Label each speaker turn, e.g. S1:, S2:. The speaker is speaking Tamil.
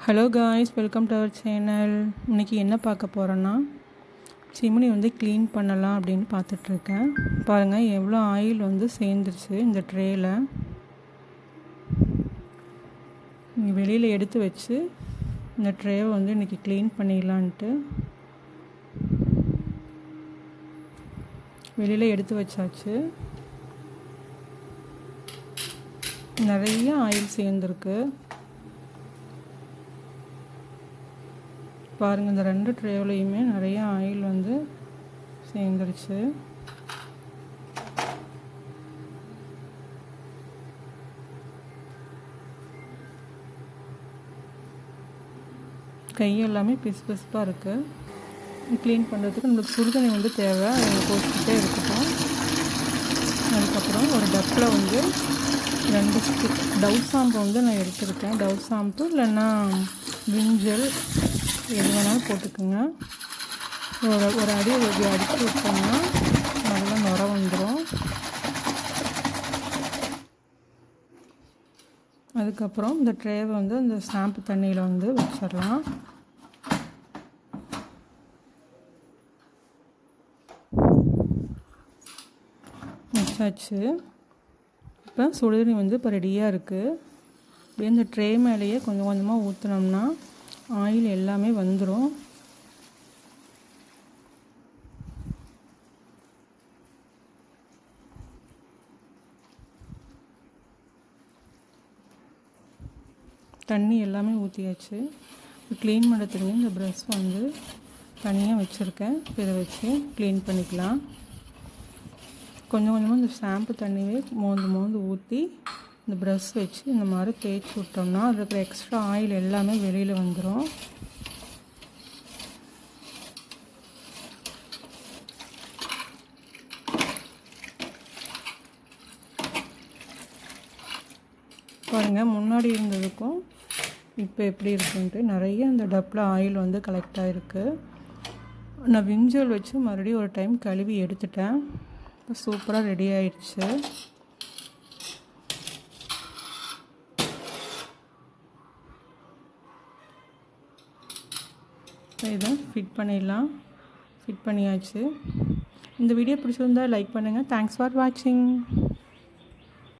S1: Hello guys, welcome to our channel. இன்றைக்கி என்ன பார்க்க போகிறோன்னா, சிம்னி க்ளீன் பண்ணலாம் அப்படின்னு பார்த்துட்ருக்கேன். பாருங்கள் எவ்வளோ ஆயில் சேர்ந்துருச்சு இந்த ட்ரேயில். வெளியில் எடுத்து வச்சு இந்த ட்ரேவை இன்றைக்கி க்ளீன் பண்ணிடலான்ட்டு வெளியில் எடுத்து வச்சாச்சு. நிறைய ஆயில் சேர்ந்துருக்கு. பாருங்கள், இந்த 2 ட்ரேவ்லையுமே நிறைய ஆயில் சேர்ந்துருச்சு. கையெல்லாமே பிசுப்பாக இருக்குது. க்ளீன் பண்ணுறதுக்கு நம்மளுக்கு சுடுதண்ணி தேவை, போட்டுக்கிட்டே இருக்கட்டும். அதுக்கப்புறம் ஒரு டப்பில் 2 ஸ்டிக் டவ் ஷாம்பு நான் எடுத்துருக்கேன். டவ் ஷாம்பு இல்லைன்னா விஞ்சல் எது வேணாலும் போட்டுக்குங்க. ஒரு அடி அடித்து விட்டோம்னா நல்லா நுர வந்துடும். அதுக்கப்புறம் இந்த ட்ரேவை இந்த ஷாம்பு தண்ணியில் வச்சிடலாம். வச்சாச்சு. இப்போ சுடுதண்ணி இப்போ ரெடியாக இருக்குது. அப்படியே இந்த ட்ரே மேலேயே கொஞ்சம் கொஞ்சமாக ஊற்றினோம்னா ஆயில் எல்லாமே வந்துடும். தண்ணி எல்லாமே ஊற்றியாச்சு. க்ளீன் பண்ணுறதுக்கு இந்த ப்ரஷ் தனியாக வச்சுருக்கேன். இதை வச்சு க்ளீன் பண்ணிக்கலாம். கொஞ்சம் கொஞ்சமாக இந்த ஷாம்பு தண்ணியே மோந்து ஊற்றி இந்த ப்ரஷ் வச்சு இந்த மாதிரி தேய்ச்சி விட்டோம்னா அதில் இருக்கிற எக்ஸ்ட்ரா ஆயில் எல்லாமே வெளியில் வந்துடும். பாருங்கள், முன்னாடி இருந்ததுக்கும் இப்போ எப்படி இருக்குன்ட்டு நிறைய அந்த டப்பில் ஆயில் கலெக்ட் ஆகிருக்கு. நான் விஞ்சல் வச்சு மறுபடியும் ஒரு டைம் கழுவி எடுத்துட்டேன். இப்போ சூப்பராக ரெடி ஆயிடுச்சு. இதை ஃபிட் பண்ணிடலாம். ஃபிட் பண்ணியாச்சு. இந்த வீடியோ பிடிச்சிருந்தால் லைக் பண்ணுங்கள். தேங்க்ஸ் ஃபார் வாட்சிங்.